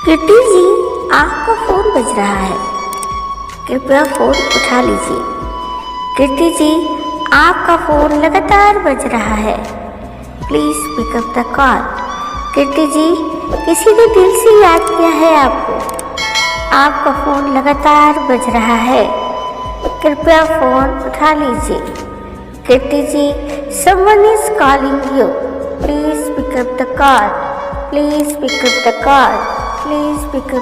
Kitty जी, आपका phone बज रहा है, कृपया फोन उठा लीजिए। किट्टी जी, आपका फोन लगातार बज रहा है, please pick up the call. Kitty ji, किसी ने दिल से याद किया है आपको, आपका फोन लगातार बज रहा है, कृपया फोन उठा लीजिए। Kitty ji, someone is calling you, please pick up the call, please pick up the call, please pick up